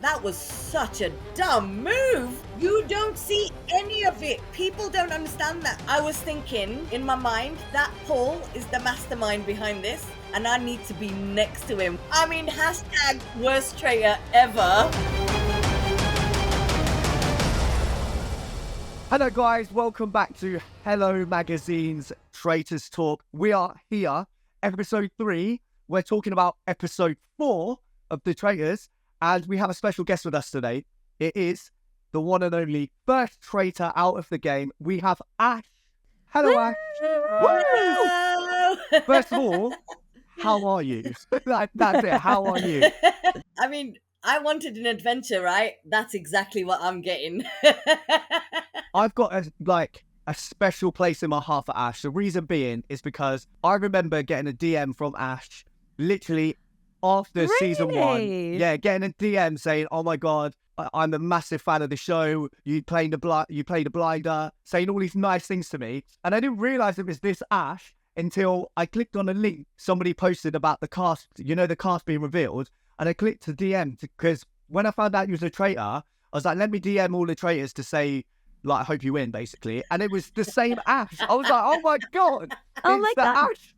That was such a dumb move. You don't see any of it. People don't understand that. I was thinking in my mind that Paul is the mastermind behind this and I need to be next to him. I mean, hashtag worst traitor ever. Hello guys, welcome back to Hello Magazine's Traitors Talk. We are here, episode 3. We're talking about episode 4 of The Traitors, and we have a special guest with us today. It is the one and only first traitor out of the game. We have Ash. Hello, Ash. Hello. First of all, how are you? That's it. How are you? I mean, I wanted an adventure, right? That's exactly what I'm getting. I've got a special place in my heart for Ash. The reason being is because I remember getting a DM from Ash literally after season 1. Yeah, getting a DM saying, "Oh my God, I'm a massive fan of the show. You played a blinder," saying all these nice things to me. And I didn't realize it was this Ash until I clicked on a link somebody posted about the cast, the cast being revealed. And I clicked to DM because when I found out you was a traitor, I was like, let me DM all the traitors to say, I hope you win, basically. And it was the same Ash. I was like, oh my God. Oh my God. Ash.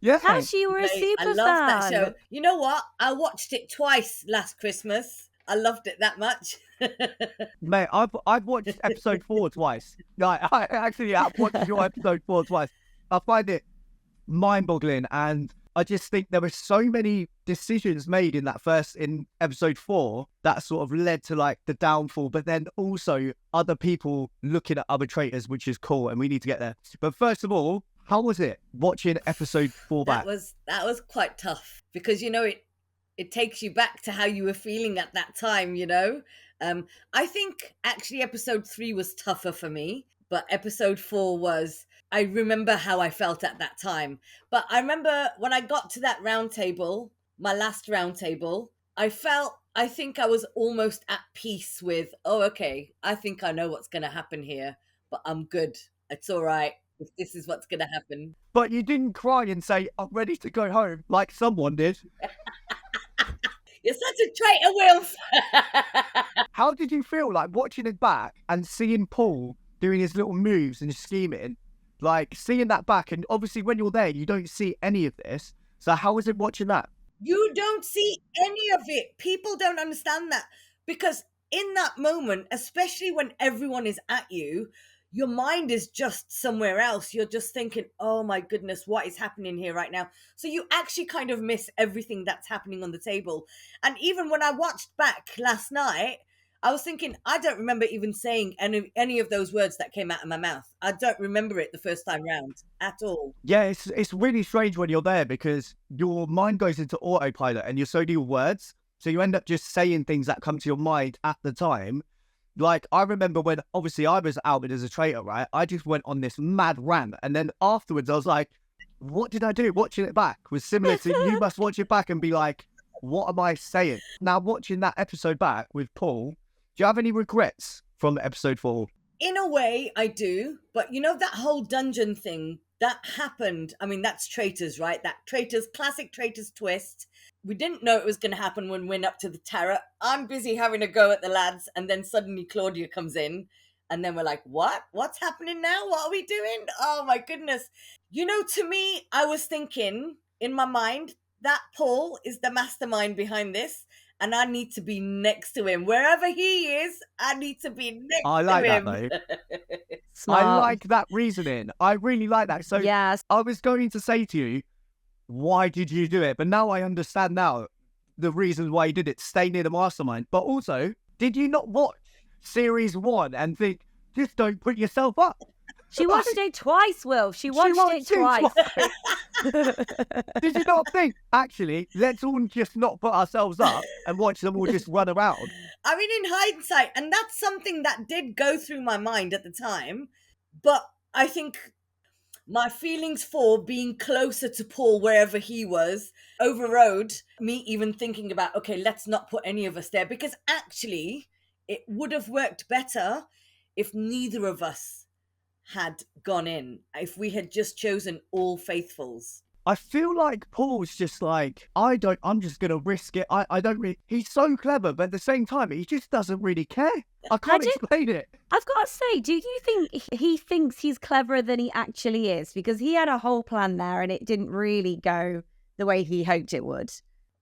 Yeah. Ash, you were a Mate, super I love fan. that show. You know what? I watched it twice last Christmas. I loved it that much. Mate, I've watched episode 4 twice. I've watched your episode 4 twice. I find it mind-boggling, and I just think there were so many decisions made in episode 4 that sort of led to the downfall, but then also other people looking at other traitors, which is cool, and we need to get there. But first of all, how was it watching episode 4 back? That was quite tough because it takes you back to how you were feeling at that time. I think actually episode 3 was tougher for me, but episode 4 was. I remember how I felt at that time. But I remember when I got to that round table, my last round table, I think I was almost at peace with, oh, okay, I think I know what's going to happen here, but I'm good. It's all right if this is what's going to happen. But you didn't cry and say, I'm ready to go home, like someone did. You're such a traitor, Wilf. How did you feel watching it back and seeing Paul doing his little moves and scheming? Seeing that back, and obviously when you're there, you don't see any of this. So how was it watching that? You don't see any of it. People don't understand that because in that moment, especially when everyone is at you, your mind is just somewhere else. You're just thinking, oh my goodness, what is happening here right now? So you actually kind of miss everything that's happening on the table. And even when I watched back last night, I was thinking, I don't remember even saying any of those words that came out of my mouth. I don't remember it the first time round at all. Yeah, it's really strange when you're there because your mind goes into autopilot and so do your words. So you end up just saying things that come to your mind at the time. I remember when, obviously, I was outed as a traitor, right? I just went on this mad rant. And then afterwards, I was like, what did I do? Watching it back was similar to you must watch it back and be like, what am I saying? Now, watching that episode back with Paul, do you have any regrets from episode 4? In a way, I do. But that whole dungeon thing that happened. I mean, that's Traitors, right? That classic Traitors twist. We didn't know it was going to happen when we went up to the Tarot. I'm busy having a go at the lads. And then suddenly Claudia comes in. And then we're like, what? What's happening now? What are we doing? Oh, my goodness. To me, I was thinking in my mind that Paul is the mastermind behind this. And I need to be next to him. Wherever he is, I need to be next to him. I like that, though. I like that reasoning. I really like that. So yes. I was going to say to you, why did you do it? But now I understand the reasons why you did it. Stay near the mastermind. But also, did you not watch series 1 and think, just don't put yourself up? She watched it twice, Will. She watched it twice. Did you not think, actually, let's all just not put ourselves up and watch them all just run around? I mean, in hindsight, and that's something that did go through my mind at the time, but I think my feelings for being closer to Paul wherever he was overrode me even thinking about, okay, let's not put any of us there, because actually it would have worked better if neither of us had gone in, if we had just chosen all faithfuls. I feel like Paul's just like, I'm just going to risk it. I don't really, he's so clever, but at the same time, he just doesn't really care. I can't explain it. I've got to say, do you think he thinks he's cleverer than he actually is? Because he had a whole plan there and it didn't really go the way he hoped it would.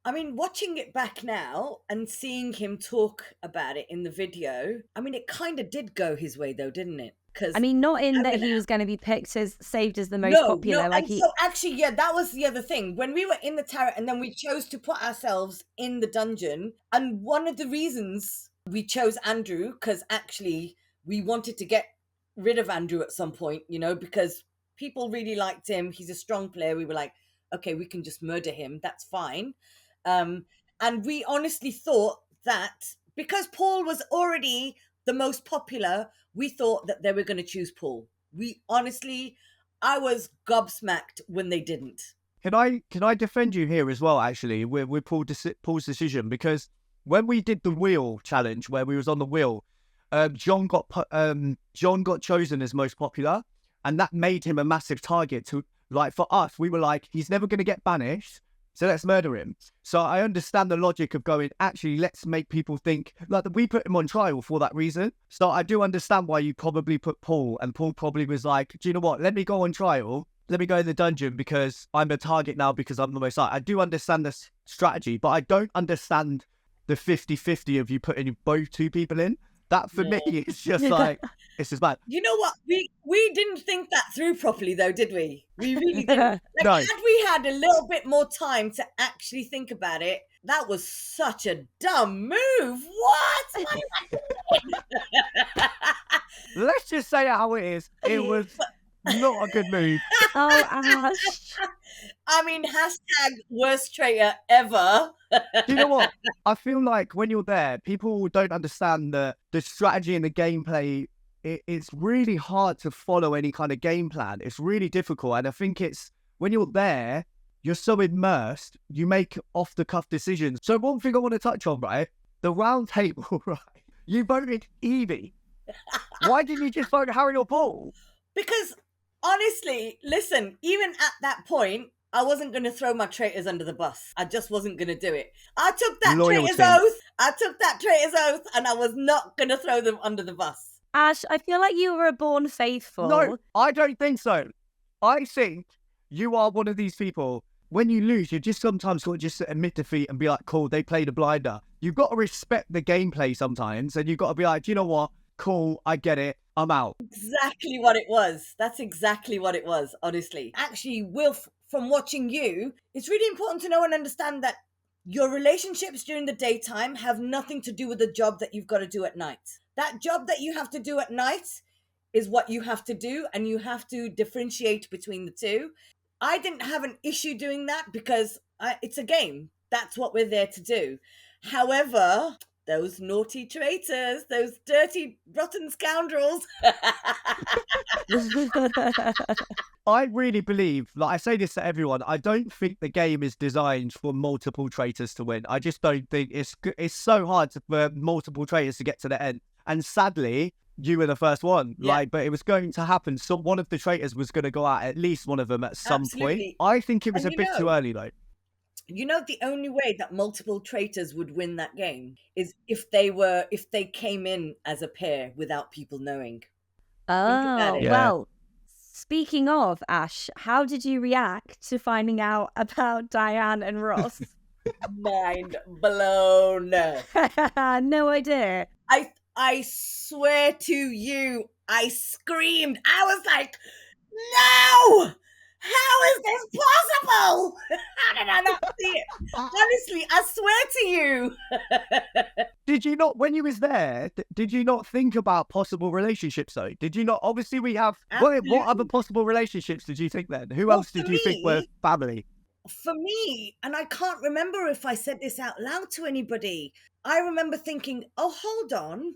I mean, watching it back now and seeing him talk about it in the video, I mean, it kind of did go his way though, didn't it? Because I mean, not in that he was going to be picked as saved as the most popular. No, like and so actually, yeah, that was the other thing. When we were in the turret and then we chose to put ourselves in the dungeon, and one of the reasons we chose Andrew, because actually we wanted to get rid of Andrew at some point, you know, because people really liked him. He's a strong player. We were like, okay, we can just murder him. That's fine. And we honestly thought that because Paul was already the most popular, we thought that they were going to choose Paul. We honestly, I was gobsmacked when they didn't. Can I defend you here as well, actually, with Paul's decision? Because when we did the wheel challenge, where we was on the wheel, John got chosen as most popular, and that made him a massive target. To like for us, we were like, he's never going to get banished, so let's murder him. So I understand the logic of going, actually, let's make people think like that we put him on trial for that reason. So I do understand why you probably put Paul, and Paul probably was like, do you know what? Let me go on trial. Let me go in the dungeon because I'm a target now because I'm the most. I do understand this strategy, but I don't understand the 50-50 of you putting both two people in. That for me is just like, it's just bad. You know what? We didn't think that through properly though, did we? We really didn't. Like, No. had we had a little bit more time to actually think about it, that was such a dumb move. What? Let's just say it how it is. It was not a good move. Oh, Ash. I mean, hashtag worst traitor ever. Do you know what? I feel like when you're there, people don't understand the strategy and the gameplay. It's really hard to follow any kind of game plan. It's really difficult. And I think it's when you're there, you're so immersed, you make off-the-cuff decisions. So one thing I want to touch on, right? The round table, right? You voted Evie. Why didn't you just vote Harry or Paul? Because honestly, listen, even at that point, I wasn't going to throw my traitors under the bus. I just wasn't going to do it. I took that traitor's oath and I was not going to throw them under the bus. Ash, I feel like you were a born faithful. No, I don't think so. I think you are one of these people. When you lose, you just sometimes got to just admit defeat and be like, cool, they played a blinder. You've got to respect the gameplay sometimes, and you've got to be like, do you know what? Cool, I get it. I'm out. Exactly what it was. That's exactly what it was, honestly. Actually, Wilf, from watching you, it's really important to know and understand that your relationships during the daytime have nothing to do with the job that you've got to do at night. That job that you have to do at night is what you have to do, and you have to differentiate between the two. I didn't have an issue doing that because it's a game. That's what we're there to do. However, those naughty traitors, those dirty, rotten scoundrels. I really believe, like I say this to everyone, I don't think the game is designed for multiple traitors to win. I just don't think it's so hard for multiple traitors to get to the end. And sadly, you were the first one. Yeah. But it was going to happen. So one of the traitors was going to go out, at least one of them at some point. Absolutely. I think it was And a bit too early, though. You know, the only way that multiple traitors would win that game is if they came in as a pair without people knowing. Oh, it. Yeah. well, speaking of, Ash, how did you react to finding out about Diane and Ross? Mind blown. No idea. I swear to you, I screamed. I was like, no! How is this possible? How did I not see it? Honestly, I swear to you. Did you not, when you was there, did you not think about possible relationships, though? Did you not? Obviously, we have... What other possible relationships did you think then? Who else did you think were family? For me, and I can't remember if I said this out loud to anybody, I remember thinking, oh, hold on.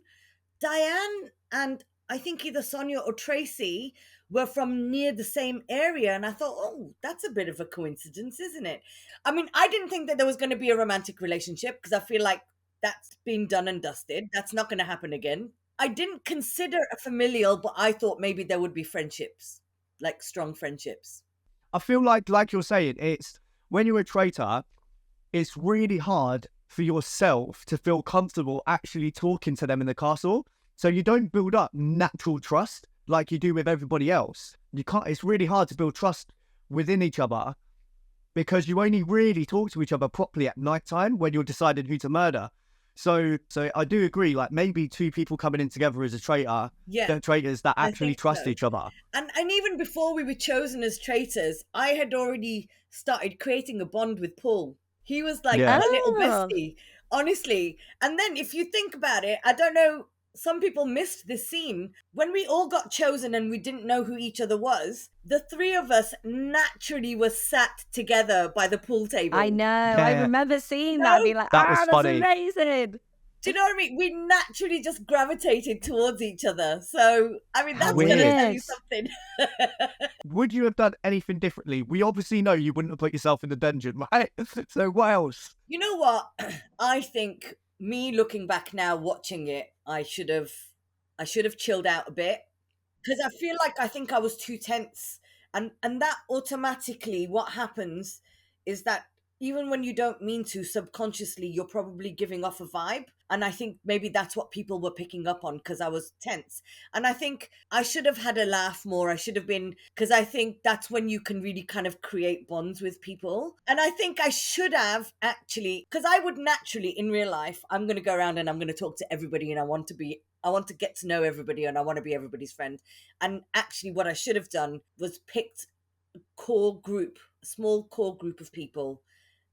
Diane and I think either Sonia or Tracy were from near the same area. And I thought, oh, that's a bit of a coincidence, isn't it? I mean, I didn't think that there was going to be a romantic relationship because I feel like that's been done and dusted. That's not going to happen again. I didn't consider a familial, but I thought maybe there would be friendships, like strong friendships. I feel like you're saying, it's when you're a traitor, it's really hard for yourself to feel comfortable actually talking to them in the castle. So you don't build up natural trust like you do with everybody else. You can't. It's really hard to build trust within each other because you only really talk to each other properly at nighttime when you're deciding who to murder. So I do agree, like maybe two people coming in together as a traitor, they're traitors that actually trust each other. And even before we were chosen as traitors, I had already started creating a bond with Paul. He was like my little bestie, honestly. And then if you think about it, I don't know, some people missed this scene. When we all got chosen and we didn't know who each other was, the three of us naturally were sat together by the pool table. I know. I remember seeing that and being like, that was that's funny. amazing. Do you know what I mean? We naturally just gravitated towards each other. So, I mean, that's going to tell you something. Would you have done anything differently? We obviously know you wouldn't have put yourself in the dungeon, right? So what else? You know what? I think me looking back now, watching it, I should have chilled out a bit because I think I was too tense. And that automatically, what happens is that even when you don't mean to, subconsciously, you're probably giving off a vibe. And I think maybe that's what people were picking up on because I was tense. And I think I should have had a laugh more. I should have been, because I think that's when you can really kind of create bonds with people. And I think I should have actually, because I would naturally in real life, I'm going to go around and I'm going to talk to everybody and I want to get to know everybody and I want to be everybody's friend. And actually what I should have done was picked a small core group of people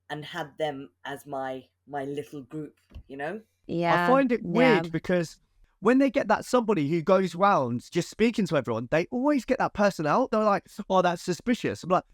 and had them as my little group, you know? Yeah. I find it weird because when they get that somebody who goes round just speaking to everyone, they always get that person out. They're like, oh, that's suspicious. I'm like,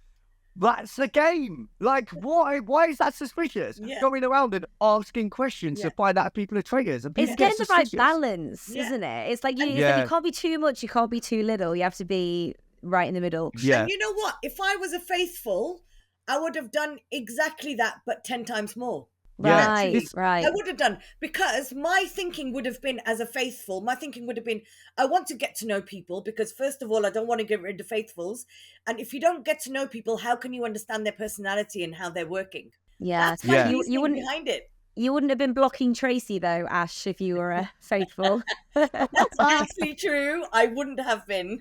that's the game. Like, why is that suspicious? Going around and asking questions to find out if people are traitors. And it's getting the right balance, isn't it? It's like you can't be too much, you can't be too little. You have to be right in the middle. Yeah. And you know what? If I was a faithful, I would have done exactly that, but 10 times more. Right. I would have done, because my thinking would have been, as a faithful, I want to get to know people, because first of all, I don't want to get rid of faithfuls. And if you don't get to know people, how can you understand their personality and how they're working? Yeah. That's my reasoning behind it. You wouldn't have been blocking Tracy, though, Ash, if you were a faithful. That's actually true. I wouldn't have been.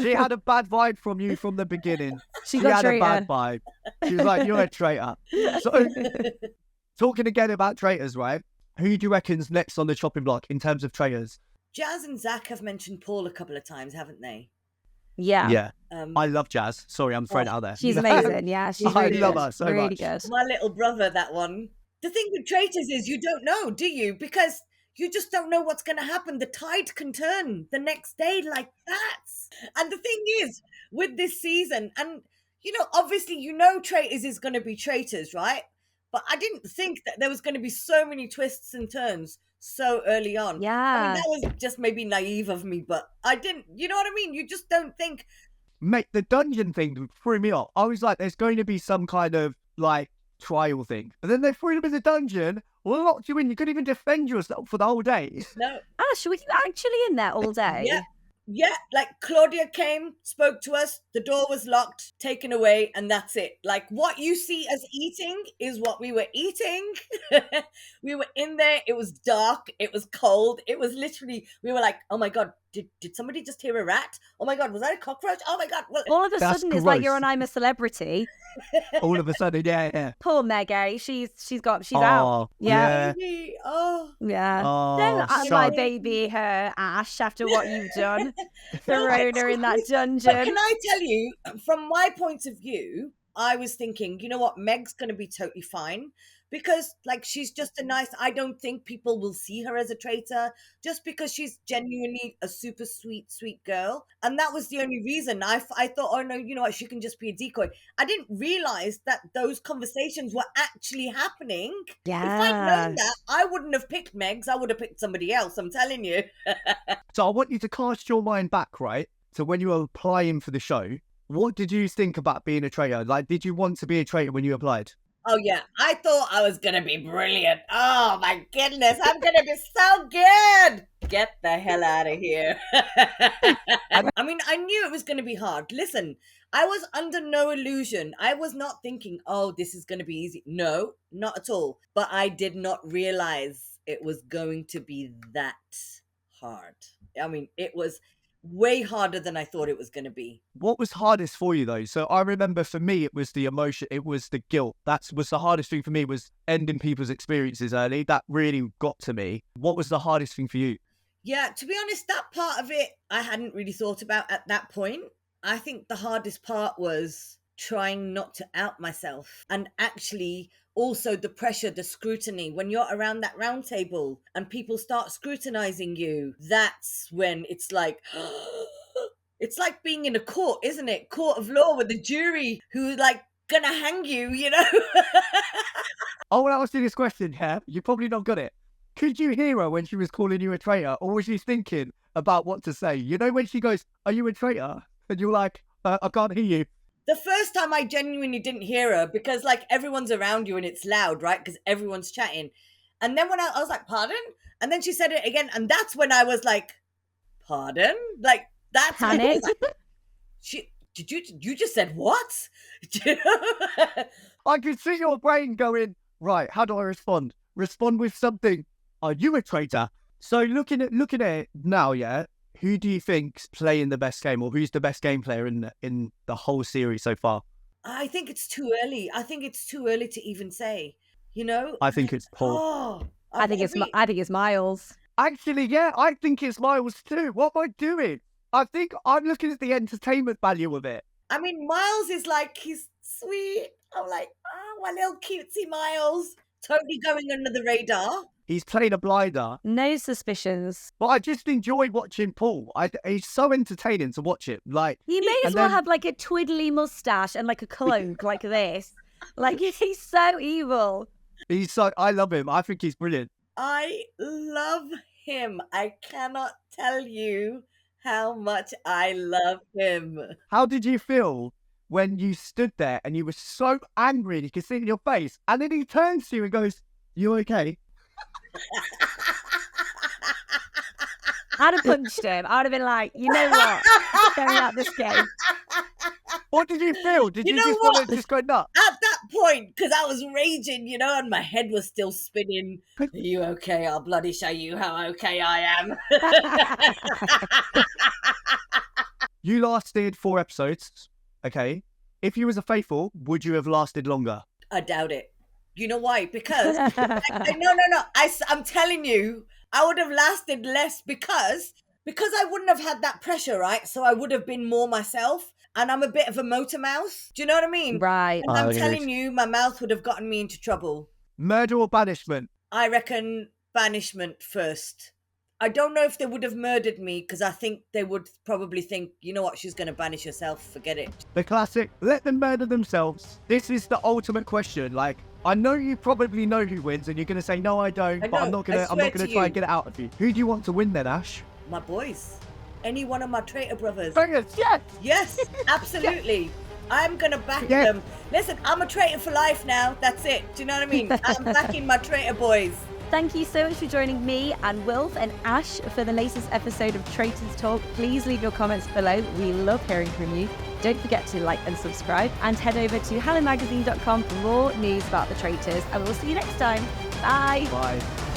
She had a bad vibe from you from the beginning. She got had a bad vibe. She was like, you're a traitor. So, talking again about traitors, right? Who do you reckon's next on the chopping block in terms of traitors? Jazz and Zach have mentioned Paul a couple of times, haven't they? Yeah. Yeah. I love Jazz. Sorry, I'm throwing it out there. She's amazing. Yeah, she's really love good. her so really much. Good. My little brother, that one. The thing with traitors is you don't know, do you? Because you just don't know what's going to happen. The tide can turn the next day like that. And the thing is, with this season, and, you know, obviously, you know Traitors is going to be traitors, right? But I didn't think that there was going to be so many twists and turns so early on. Yeah. I mean, that was just maybe naive of me, but I didn't, you know what I mean? You just don't think. Mate, the dungeon thing threw me off. I was like, there's going to be some kind of, like, trial thing. And then they threw him in the dungeon, locked you in. You couldn't even defend yourself for the whole day. No. Ash, were you actually in there all day? Yeah, like Claudia came, spoke to us, the door was locked, taken away, and that's it. Like, what you see as eating is what we were eating. We were in there, it was dark, it was cold, it was literally, we were like, oh my God, did somebody just hear a rat? Oh my God, was that a cockroach? Oh my God. All of a sudden, it's like you're on I'm a Celebrity. All of a sudden, yeah. Poor Meggie, she's out. Yeah. Baby. Oh. Yeah. Oh, Don't my baby her, Ash, after what you've done. Thrown her in that dungeon. But can I tell you, from my point of view, I was thinking, you know what, Meg's going to be totally fine. Because, like, she's just I don't think people will see her as a traitor just because she's genuinely a super sweet, sweet girl. And that was the only reason I thought, oh no, you know what, she can just be a decoy. I didn't realize that those conversations were actually happening. Yeah. If I'd known that, I wouldn't have picked Meg's. I would have picked somebody else, I'm telling you. So I want you to cast your mind back, right? So when you were applying for the show, what did you think about being a traitor? Like, did you want to be a traitor when you applied? Oh, yeah. I thought I was going to be brilliant. Oh, my goodness. I'm going to be so good. Get the hell out of here. I mean, I knew it was going to be hard. Listen, I was under no illusion. I was not thinking, oh, this is going to be easy. No, not at all. But I did not realize it was going to be that hard. I mean, it was way harder than I thought it was going to be. What was hardest for you though? So I remember for me, it was the emotion, it was the guilt. That was the hardest thing for me, was ending people's experiences early. That really got to me. What was the hardest thing for you? Yeah, to be honest, that part of it I hadn't really thought about at that point. I think the hardest part was trying not to out myself, and actually also the pressure, the scrutiny. When you're around that round table and people start scrutinizing you, that's when it's like, it's like being in a court, isn't it? Court of law with the jury who like gonna hang you, you know? Oh, well, I was doing this question, yeah? You probably not got it. Could you hear her when she was calling you a traitor, or was she thinking about what to say? You know when she goes, "Are you a traitor?" And you're like, "I can't hear you." The first time I genuinely didn't hear her, because like everyone's around you and it's loud, right? Because everyone's chatting. And then when I was like, pardon? And then she said it again. And that's when I was like, pardon? Like, that's when I was Panic. like, you just said what? You know? I could see your brain going, right, how do I respond? Respond with something. Are you a traitor? So looking at it now, yeah, who do you think's playing the best game, or who's the best game player in the whole series so far? I think it's too early. I think it's too early to even say, you know? I think it's Paul. Oh, I think it's Miles. Actually, yeah, I think it's Miles too. What am I doing? I think I'm looking at the entertainment value of it. I mean, Miles is like, he's sweet. I'm like, oh, my little cutesy Miles. Totally going under the radar. He's playing a blinder. No suspicions. But I just enjoy watching Paul. He's so entertaining to watch it. Like, He may as well have like a twiddly mustache and like a cloak like this. Like, he's so evil. I love him. I think he's brilliant. I love him. I cannot tell you how much I love him. How did you feel when you stood there and you were so angry and you could see it in your face, and then he turns to you and goes, "You okay?" I'd have punched him. I'd have been like, you know what? Going out this game. What did you feel? Did you know just what? want to just go nuts? At that point, because I was raging, you know, and my head was still spinning. Are you okay? I'll bloody show you how okay I am. You lasted 4 episodes, okay? If you was a faithful, would you have lasted longer? I doubt it. You know why? Because no. I'm telling you, I would have lasted less because I wouldn't have had that pressure, right? So I would have been more myself, and I'm a bit of a motor mouth. Do you know what I mean? Right. And I'm telling you, my mouth would have gotten me into trouble. Murder or banishment? I reckon banishment first. I don't know if they would have murdered me, because I think they would probably think, you know what, she's going to banish herself, forget it. The classic, let them murder themselves. This is the ultimate question. Like, I know you probably know who wins, and you're going to say, no, I don't, but I'm not going to try and get it out of you. Who do you want to win then, Ash? My boys. Any one of my traitor brothers. Yes! Yes, absolutely. I'm going to back them. Listen, I'm a traitor for life now. That's it. Do you know what I mean? I'm backing my traitor boys. Thank you so much for joining me and Wilf and Ash for the latest episode of Traitors Talk. Please leave your comments below. We love hearing from you. Don't forget to like and subscribe, and head over to hellomagazine.com for more news about the traitors. And we'll see you next time. Bye. Bye.